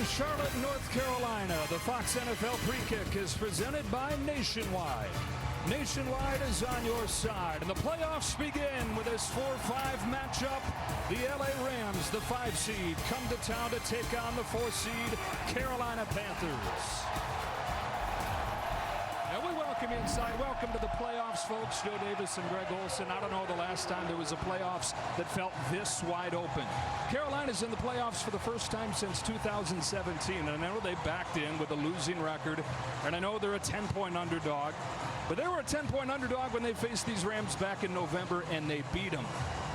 Charlotte, North Carolina. The Fox NFL Pre-Kick is presented by Nationwide. Nationwide is on your side, and the playoffs begin with this 4-5 matchup. The LA Rams, the 5 seed, come to town to take on the 4 seed Carolina Panthers. And we welcome you inside. Welcome to the playoffs, folks. Joe Davis and Greg Olson. I don't know the last time there was a playoffs that felt this wide open. Carolina's in the playoffs for the first time since 2017. And I know they backed in with a losing record. And I know they're a 10-point underdog. But they were a 10-point underdog when they faced these Rams back in November, and they beat them.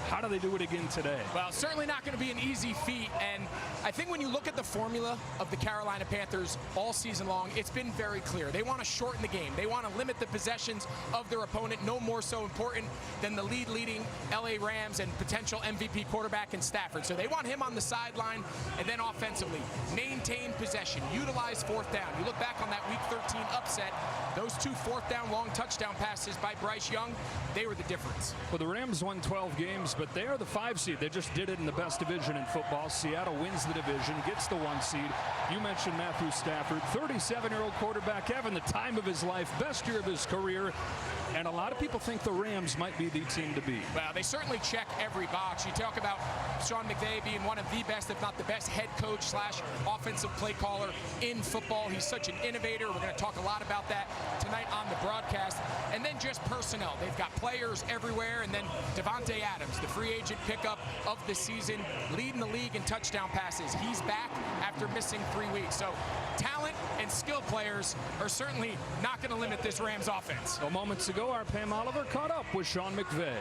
How do they do it again today? Well, certainly not going to be an easy feat, and I think when you look at the formula of the Carolina Panthers all season long, it's been very clear. They want to shorten the game. They want to limit the possessions of their opponent, no more so important than the leading LA Rams and potential MVP quarterback in Stafford. So they want him on the sideline, and then offensively, maintain possession, utilize fourth down. You look back on that Week 13 upset, those 2 fourth-down long touchdown passes by Bryce Young, they were the difference. Well, the Rams won 12 games, but they are the 5 seed. They just did it in the best division in football. Seattle wins the division, gets the 1 seed. You mentioned Matthew Stafford, 37-year-old quarterback, having the time of his life, best year of his career. And a lot of people think the Rams might be the team to beat. Well, they certainly check every box. You talk about Sean McVay being one of the best, if not the best, head coach slash offensive play caller in football. He's such an innovator. We're going to talk a lot about that tonight on the broadcast. And then just personnel. They've got players everywhere. And then Davante Adams, the free agent pickup of the season, leading the league in touchdown passes. He's back after missing 3 weeks. So talent and skill players are certainly not going to limit this Rams offense. Well, moments ago, our Pam Oliver caught up with Sean McVay.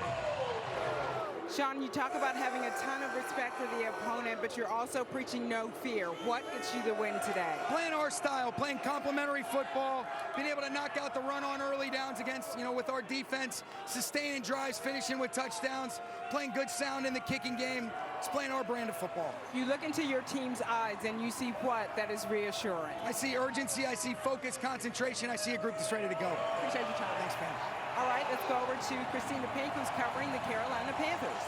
Sean, you talk about having a ton of respect for the opponent, but you're also preaching no fear. What gets you the win today? Playing our style, playing complementary football, being able to knock out the run on early downs against, with our defense, sustaining drives, finishing with touchdowns, playing good sound in the kicking game. It's playing our brand of football. You look into your team's eyes and you see what that is reassuring? I see urgency, I see focus, concentration, I see a group that's ready to go. Appreciate your time. Thanks, Pam. All right, let's go over to Christina Pink, who's covering the Carolina Panthers.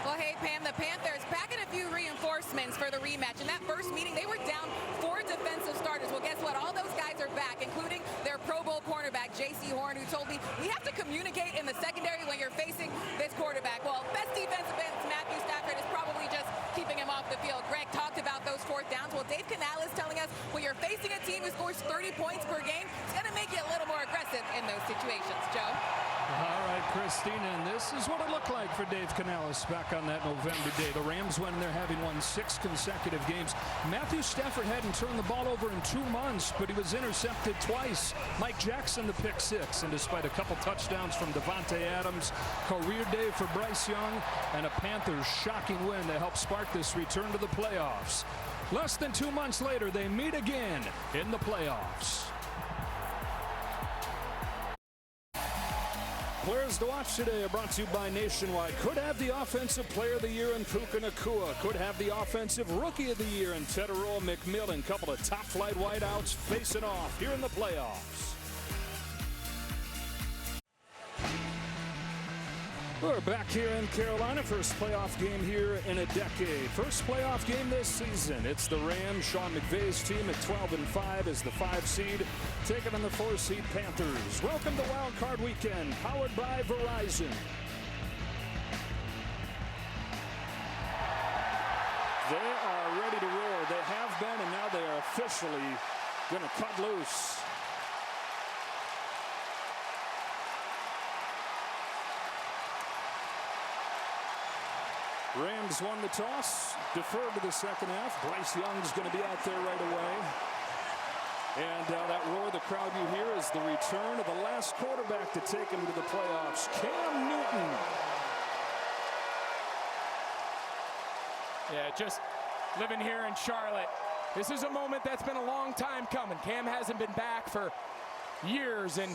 Well, hey, Pam, the Panthers packing a few reinforcements for the rematch. In that first meeting, they were down 4 defensive starters. Well, guess what? All those guys are back, including their Pro Bowl cornerback, J.C. Horn, who told me, we have to communicate in the secondary when you're facing this quarterback. Well, best defensive end, Matthew Stafford, is probably just keeping him off the field. Greg talked about those 4th downs. Well, Dave Canales telling us when you're facing a team who scores 30 points per game, it's going to make you a little more aggressive in those situations. Joe? All right, Christina, and this is what it looked like for Dave Canales back on that November day. The Rams, when they're having won 6 consecutive games. Matthew Stafford hadn't turned the ball over in 2 months, but he was intercepted twice. Mike Jackson, the pick 6, and despite a couple touchdowns from Davante Adams, career day for Bryce Young, and a Panthers shocking win to help spark this return to the playoffs. Less than 2 months later, they meet again in the playoffs. Players to watch today are brought to you by Nationwide. Could have the Offensive Player of the Year in Puka Nacua. Could have the Offensive Rookie of the Year in Tedero McMillan. Couple of top-flight wideouts facing off here in the playoffs. We're back here in Carolina. First playoff game here in a decade. First playoff game this season. It's the Rams, Sean McVay's team at 12-5 as the 5 seed, taking on the 4 seed Panthers. Welcome to Wild Card Weekend, powered by Verizon. They are ready to roar. They have been, and now they are officially going to cut loose. Rams won the toss, deferred to the second half. Bryce Young's going to be out there right away. And that roar, the crowd you hear, is the return of the last quarterback to take him to the playoffs, Cam Newton. Yeah, just living here in Charlotte. This is a moment that's been a long time coming. Cam hasn't been back for years, and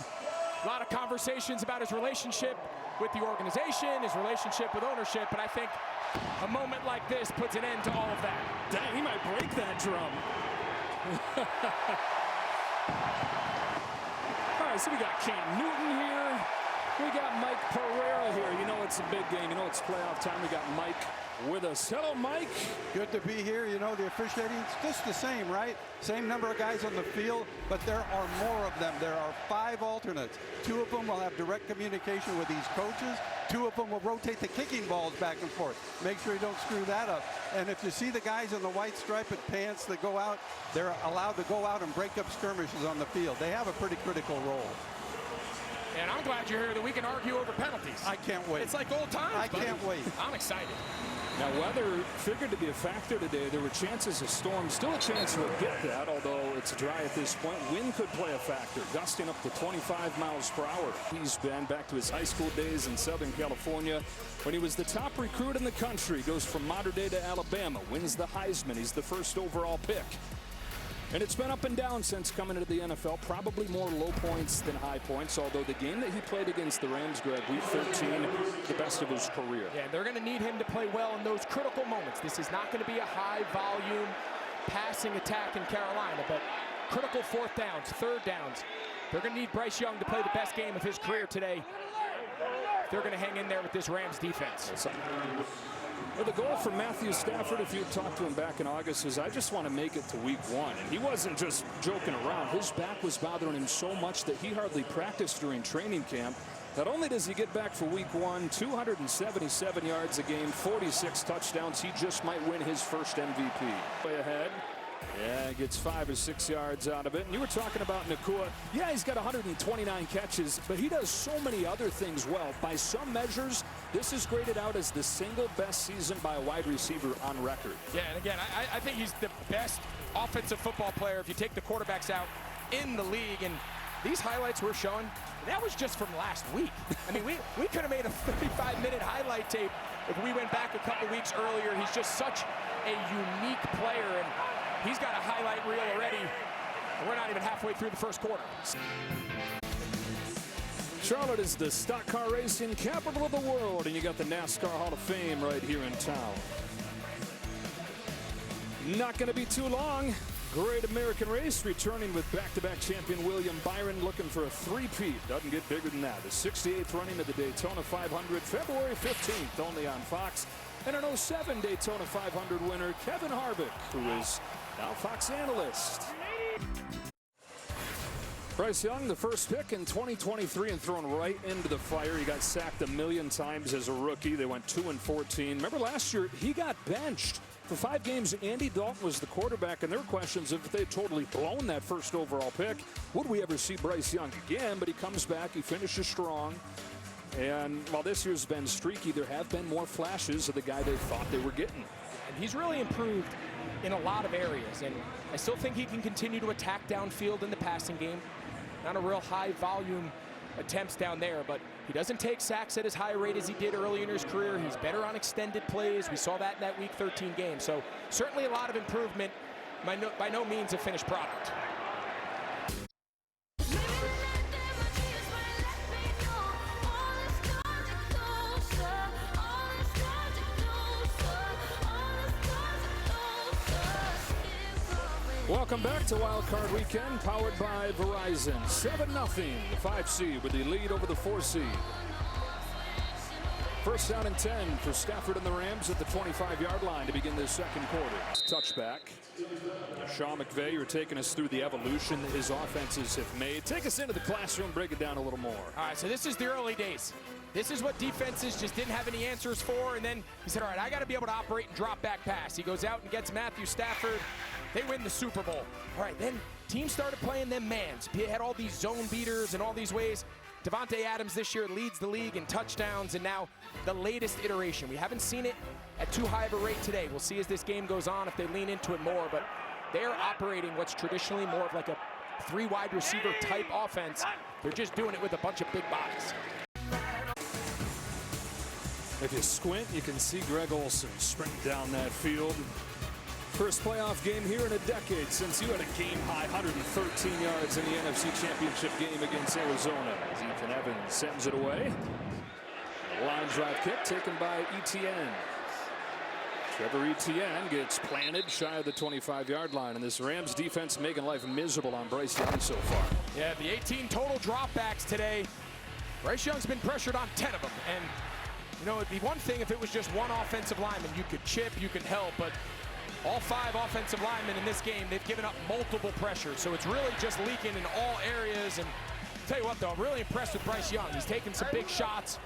a lot of conversations about his relationship with the organization, his relationship with ownership, but I think a moment like this puts an end to all of that. Dang, he might break that drum. All right, so we got Cam Newton here. We got Mike Pereira here. You know it's a big game. You know it's playoff time. We got Mike with us. Hello, Mike. Good to be here. You know, the officiating's just the same, right? Same number of guys on the field, but there are more of them. There are 5 alternates. 2 of them will have direct communication with these coaches. 2 of them will rotate the kicking balls back and forth. Make sure you don't screw that up. And if you see the guys in the white striped pants that go out, they're allowed to go out and break up skirmishes on the field. They have a pretty critical role. And I'm glad you're here that we can argue over penalties. I can't wait. It's like old times. I can't wait. I'm excited. Now, weather figured to be a factor today. There were chances of storms. Still a chance we'll get that, although it's dry at this point. Wind could play a factor, gusting up to 25 miles per hour. He's been back to his high school days in Southern California when he was the top recruit in the country. Goes from Mater Dei to Alabama, wins the Heisman. He's the first overall pick. And it's been up and down since coming into the NFL. Probably more low points than high points, although the game that he played against the Rams, Greg, week 13, the best of his career. Yeah, they're going to need him to play well in those critical moments. This is not going to be a high-volume passing attack in Carolina, but critical 4th downs, 3rd downs. They're going to need Bryce Young to play the best game of his career today. They're going to hang in there with this Rams defense. Well, the goal for Matthew Stafford, if you talked to him back in August, is I just want to make it to week 1. And he wasn't just joking around. His back was bothering him so much that he hardly practiced during training camp. Not only does he get back for week 1, 277 yards a game, 46 touchdowns. He just might win his first MVP. Way ahead. Yeah, gets 5 or 6 yards out of it. And you were talking about Nakua. Yeah, he's got 129 catches, but he does so many other things well. By some measures, this is graded out as the single best season by a wide receiver on record. Yeah, and again, I think he's the best offensive football player if you take the quarterbacks out in the league. And these highlights we're showing, that was just from last week. I mean, we could have made a 35-minute highlight tape if we went back a couple weeks earlier. He's just such a unique player, and he's got a highlight reel already, and we're not even halfway through the first quarter. Charlotte is the stock car racing capital of the world, and you got the NASCAR Hall of Fame right here in town. Not going to be too long. Great American race, returning with back-to-back champion William Byron, looking for a 3-peat. Doesn't get bigger than that. The 68th running of the Daytona 500, February 15th, only on Fox. And an 07 Daytona 500 winner, Kevin Harvick, who is now Fox analyst. Bryce Young, the first pick in 2023 and thrown right into the fire. He got sacked 1,000,000 times as a rookie. They went 2-14. Remember last year, he got benched. For 5 games, Andy Dalton was the quarterback, and there were questions if they had totally blown that first overall pick. Would we ever see Bryce Young again? But he comes back, he finishes strong. And while this year's been streaky, there have been more flashes of the guy they thought they were getting. And he's really improved in a lot of areas, and I still think he can continue to attack downfield in the passing game. Not a real high volume attempts down there, but he doesn't take sacks at as high a rate as he did early in his career. He's better on extended plays. We saw that in that week 13 game. So certainly a lot of improvement, by no means a finished product. Welcome back to Wild Card Weekend, powered by Verizon. 7-0, the 5 seed with the lead over the 4 seed. First down and 10 for Stafford and the Rams at the 25-yard line to begin this second quarter. Touchback. Sean McVay, you're taking us through the evolution his offenses have made. Take us into the classroom, break it down a little more. All right, so this is the early days. This is what defenses just didn't have any answers for, and then he said, all right, I got to be able to operate and drop back pass. He goes out and gets Matthew Stafford. They win the Super Bowl. All right, then teams started playing them mans. He had all these zone beaters and all these ways. Devontae Adams this year leads the league in touchdowns, and now the latest iteration. We haven't seen it at too high of a rate today. We'll see as this game goes on if they lean into it more, but they're operating what's traditionally more of like a 3 wide receiver type offense. They're just doing it with a bunch of big bodies. If you squint, you can see Greg Olsen sprint down that field. First playoff game here in a decade since you had a game-high 113 yards in the NFC Championship game against Arizona. As Ethan Evans sends it away. A line drive kick taken by Etienne. Trevor Etienne gets planted shy of the 25-yard line, and this Rams defense making life miserable on Bryce Young so far. Yeah, the 18 total dropbacks today. Bryce Young's been pressured on 10 of them, and You know, it'd be one thing if it was just one offensive lineman. You could chip, you could help, but all 5 offensive linemen in this game, they've given up multiple pressures. So it's really just leaking in all areas. And I'll tell you what, though, I'm really impressed with Bryce Young. He's taking some big shots,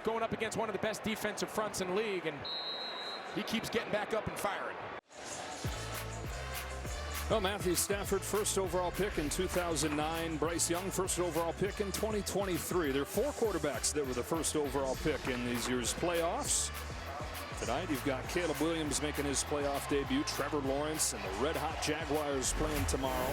going up against one of the best defensive fronts in the league, and he keeps getting back up and firing. Well, Matthew Stafford, first overall pick in 2009. Bryce Young, first overall pick in 2023. There are 4 quarterbacks that were the first overall pick in these year's playoffs. Tonight, you've got Caleb Williams making his playoff debut. Trevor Lawrence and the red-hot Jaguars playing tomorrow.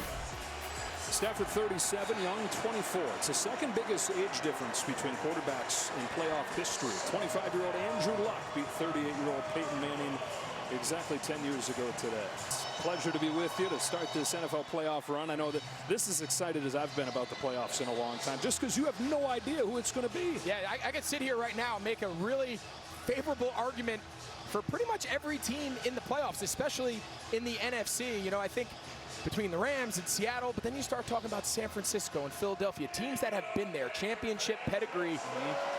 Stafford 37, Young 24. It's the second biggest age difference between quarterbacks in playoff history. 25-year-old Andrew Luck beat 38-year-old Peyton Manning exactly 10 years ago today. It's a pleasure to be with you to start this NFL playoff run. I know that this is as excited as I've been about the playoffs in a long time, just because you have no idea who it's going to be. Yeah, I could sit here right now and make a really favorable argument for pretty much every team in the playoffs, especially in the NFC. You know, I think between the Rams and Seattle, but then you start talking about San Francisco and Philadelphia, teams that have been there, championship pedigree.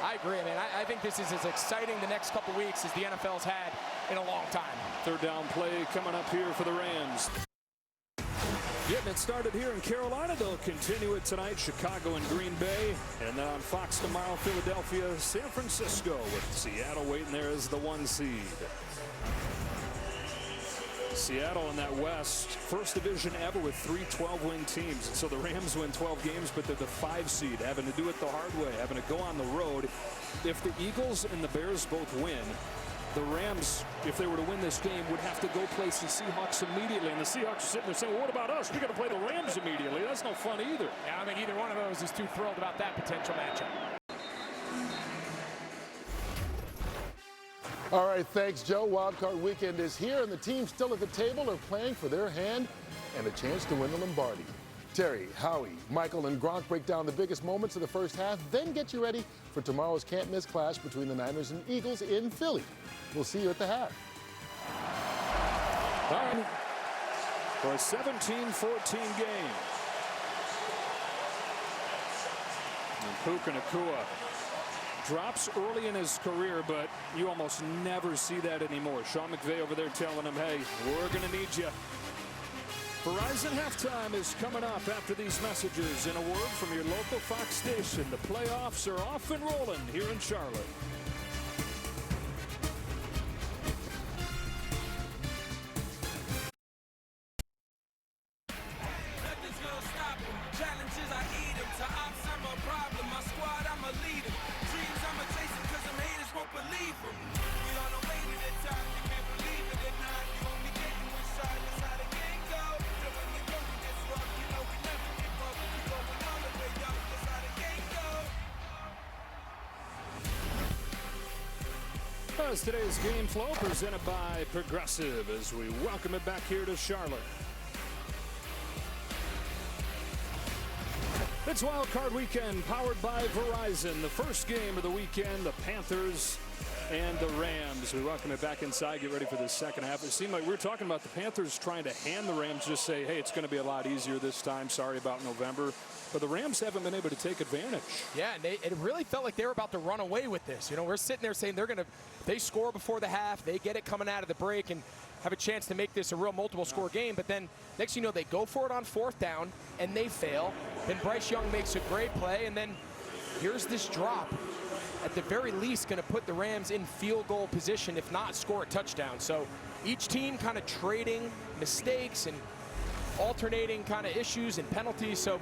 I agree, man. I think this is as exciting the next couple weeks as the NFL's had in a long time. Third down play coming up here for the Rams. Getting it started here in Carolina. They'll continue it tonight, Chicago and Green Bay. And then on Fox tomorrow, Philadelphia, San Francisco, with Seattle waiting there as the 1 seed. Seattle in that West, first division ever with 3 12-win teams. So the Rams win 12 games, but they're the 5 seed, having to do it the hard way, having to go on the road. If the Eagles and the Bears both win, the Rams, if they were to win this game, would have to go place the Seahawks immediately. And the Seahawks are sitting there saying, well, what about us? We got to play the Rams immediately. That's no fun either. Yeah, I think either one of those is too thrilled about that potential matchup. All right, thanks, Joe. Wildcard weekend is here, and the teams still at the table are playing for their hand and a chance to win the Lombardi. Terry, Howie, Michael, and Gronk break down the biggest moments of the first half, then get you ready for tomorrow's can't-miss clash between the Niners and Eagles in Philly. We'll see you at the half. All right, for a 17-14 game. And Puka Nacua drops early in his career, but you almost never see that anymore. Sean McVay over there telling him, hey, we're going to need you. Verizon halftime is coming up after these messages. And a word from your local Fox station. The playoffs are off and rolling here in Charlotte. As today's game flow presented by Progressive as we welcome it back here to Charlotte. It's Wild Card Weekend powered by Verizon. The first game of the weekend, the Panthers and the Rams. We welcome it back inside, get ready for the second half. It seemed like we were talking about the Panthers trying to hand the Rams, just say, hey, it's going to be a lot easier this time. Sorry about November. But the Rams haven't been able to take advantage. Yeah, and it really felt like they were about to run away with this. You know, we're sitting there saying they score before the half, they get it coming out of the break and have a chance to make this a real multiple score game. But then next thing you know, they go for it on 4th down and they fail. Then Bryce Young makes a great play, and then here's this drop. At the very least, going to put the Rams in field goal position, if not score a touchdown. So each team kind of trading mistakes and alternating kind of issues and penalties. So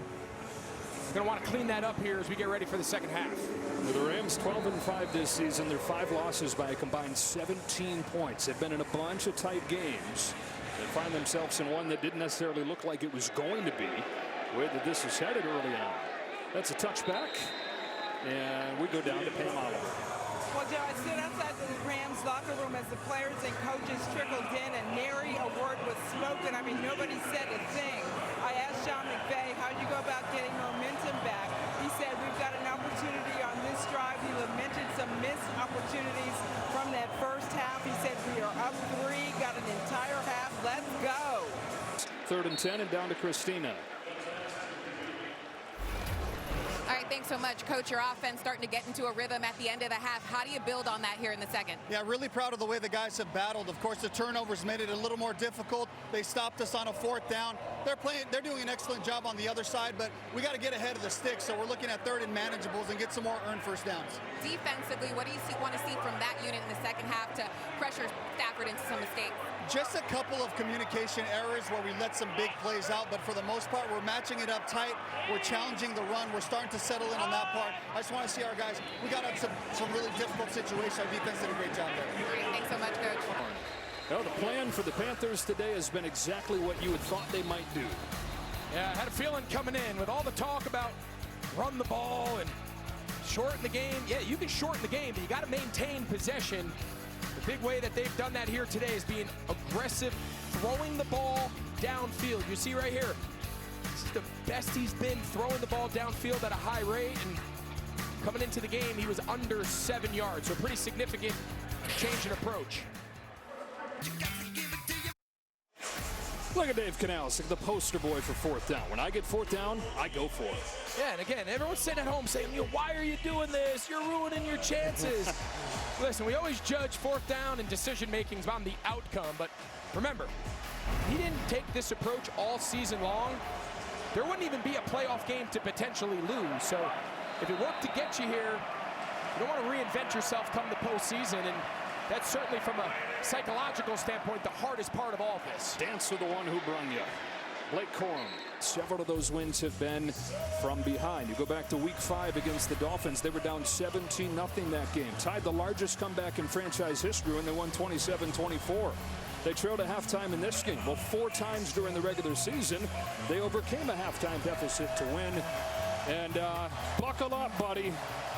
we're going to want to clean that up here as we get ready for the second half. The Rams 12-5 this season. Their 5 losses by a combined 17 points. They've been in a bunch of tight games. They find themselves in one that didn't necessarily look like it was going to be. The way that this is headed early on. That's a touchback. And we go down to Pam Oliver. Well, Joe, I stood outside the Rams locker room as the players and coaches trickled in, and nary a word was spoken. I mean, nobody said a thing. I asked Sean McVay, how'd you go about getting momentum back? He said, we've got an opportunity on this drive. He lamented some missed opportunities from that first half. He said, we are up 3, got an entire half. Let's go. 3rd and 10 and down to Christina. All right, right, thanks so much, Coach. Your offense starting to get into a rhythm at the end of the half. How do you build on that here in the second? Yeah, really proud of the way the guys have battled. Of course, the turnovers made it a little more difficult. They stopped us on a 4th down. They're doing an excellent job on the other side, but we got to get ahead of the sticks. So we're looking at 3rd and manageables and get some more earned first downs. Defensively, what do you want to see from that unit in the second half to pressure Stafford into some mistakes? Just a couple of communication errors where we let some big plays out, but for the most part, we're matching it up tight. We're challenging the run. We're starting to settle in on that part. I just want to see our guys. We got out some really difficult situations. Our defense did a great job there. Great. Thanks so much, Coach. Well, the plan for the Panthers today has been exactly what you had thought they might do. Yeah, I had a feeling coming in with all the talk about run the ball and shorten the game. Yeah, you can shorten the game, but you got to maintain possession. The big way that they've done that here today is being aggressive, throwing the ball downfield. You see right here, this is the best he's been throwing the ball downfield at a high rate, and coming into the game, he was under 7 yards, so pretty significant change in approach. Look at Dave Canales, the poster boy for 4th down. When I get 4th down, I go for it. Yeah, and again, everyone's sitting at home saying, why are you doing this? You're ruining your chances. Listen, we always judge 4th down and decision-making on the outcome, but remember, he didn't take this approach all season long. There wouldn't even be a playoff game to potentially lose. So if it worked to get you here, you don't want to reinvent yourself come the postseason, and that's certainly from a psychological standpoint the hardest part of all this. Dance with the one who brung you. Blake Corum. Several of those wins have been from behind. You go back to week 5 against the Dolphins. They were down 17-0 that game. Tied the largest comeback in franchise history when they won 27-24. They trailed at halftime in this game. Well, 4 times during the regular season, they overcame a halftime deficit to win. And buckle up, buddy,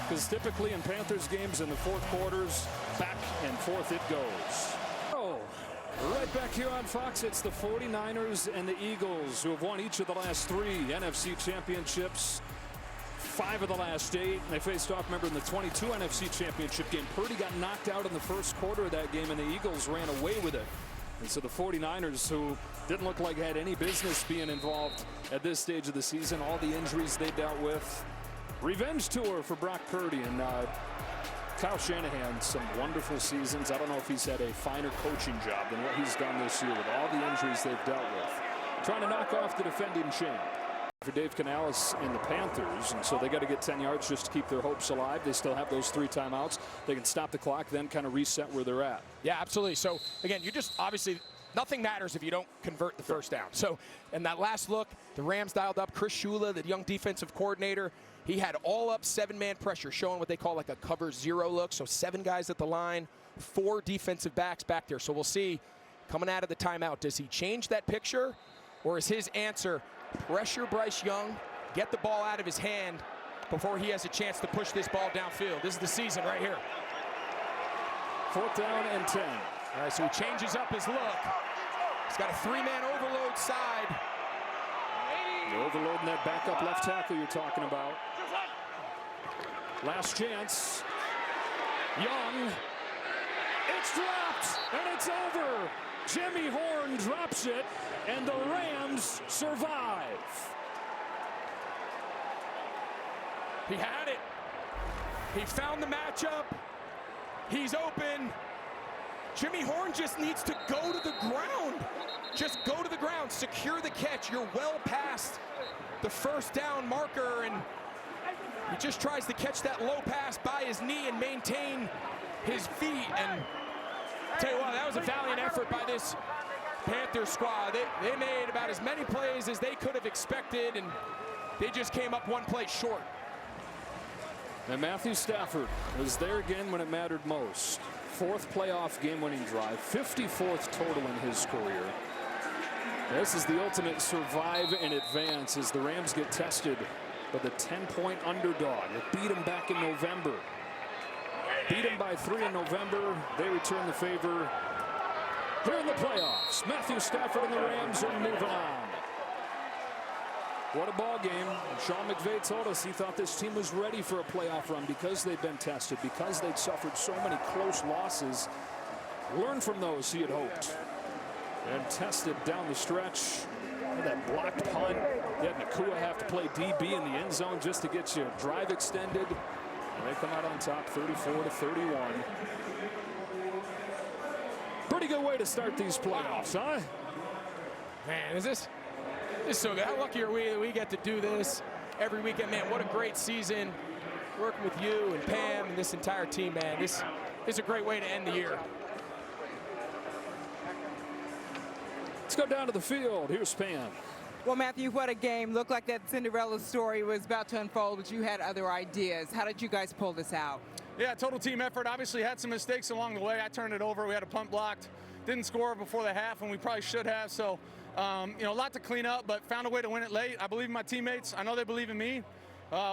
because typically in Panthers games in the 4th quarters, back and forth it goes. Oh, right back here on Fox, it's the 49ers and the Eagles who have won each of the last 3 NFC championships. 5 of the last 8. They faced off, remember, in the 22 NFC championship game. Purdy got knocked out in the first quarter of that game, and the Eagles ran away with it. And so the 49ers, who didn't look like had any business being involved at this stage of the season, all the injuries they dealt with. Revenge tour for Brock Purdy, and Kyle Shanahan, some wonderful seasons. I don't know if he's had a finer coaching job than what he's done this year with all the injuries they've dealt with. Trying to knock off the defending champ. For Dave Canales and the Panthers, and so they got to get 10 yards just to keep their hopes alive. They still have those 3 timeouts. They can stop the clock, then kind of reset where they're at. Yeah, absolutely. So again, you just obviously nothing matters if you don't convert the first down. So in that last look, the Rams dialed up Chris Shula, the young defensive coordinator. He had all up 7-man pressure, showing what they call like a cover 0 look. So 7 guys at the line, 4 defensive backs back there. So we'll see coming out of the timeout, does he change that picture, or is his answer pressure Bryce Young, get the ball out of his hand before he has a chance to push this ball downfield? This is the season right here. 4th down and 10. All right, so he changes up his look. He's got a 3-man overload side. You're overloading that backup left tackle you're talking about. Last chance. Young. It's dropped, and it's over. Jimmy Horn drops it, and the Rams survive. He had it. He found the matchup. He's open. Jimmy Horn just needs to go to the ground. Just go to the ground, secure the catch. You're well past the first down marker, and he just tries to catch that low pass by his knee and maintain his feet. And tell you what, that was a valiant effort by this Panthers squad. They made about as many plays as they could have expected, and they just came up 1 play short. And Matthew Stafford was there again when it mattered most. 4th playoff game-winning drive, 54th total in his career. This is the ultimate survive and advance as the Rams get tested by the 10-point underdog. They beat them back in November. Beat them by 3 in November. They return the favor here in the playoffs. Matthew Stafford and the Rams are moving on. What a ball game. Sean McVay told us he thought this team was ready for a playoff run because they'd been tested, because they'd suffered so many close losses. Learn from those, he had hoped. And tested down the stretch. That blocked punt. You had Nakua have to play DB in the end zone just to get your drive extended. And they come out on top 34-31. Pretty good way to start these playoffs, huh? Man, is this so good. How lucky are we that we get to do this every weekend? Man, what a great season. Working with you and Pam and this entire team, man. This is a great way to end the year. Let's go down to the field. Here's Pam. Well, Matthew, what a game. Looked like that Cinderella story was about to unfold, but you had other ideas. How did you guys pull this out? Yeah, total team effort. Obviously had some mistakes along the way. I turned it over. We had a punt blocked. Didn't score before the half, and we probably should have. So, you know, a lot to clean up, but found a way to win it late. I believe in my teammates. I know they believe in me.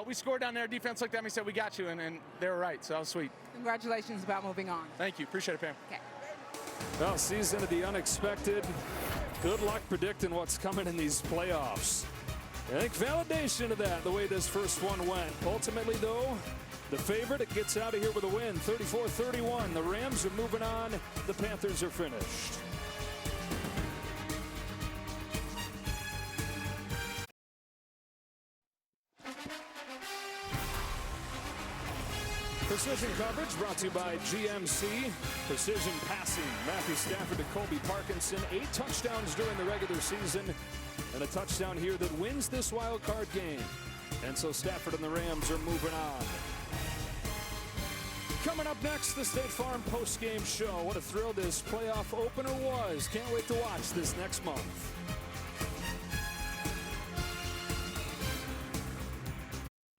We scored down there. Defense looked at me and said, we got you, and they were right. So that was sweet. Congratulations about moving on. Thank you. Appreciate it, Pam. Okay. Well, season of the unexpected. Good luck predicting what's coming in these playoffs. I think validation of that, the way this first one went. Ultimately, though, the favorite, it gets out of here with a win, 34-31. The Rams are moving on. The Panthers are finished. Precision coverage brought to you by GMC. Precision passing. Matthew Stafford to Colby Parkinson. 8 touchdowns during the regular season. And a touchdown here that wins this wild card game. And so Stafford and the Rams are moving on. Coming up next, the State Farm post-game show. What a thrill this playoff opener was. Can't wait to watch this next month.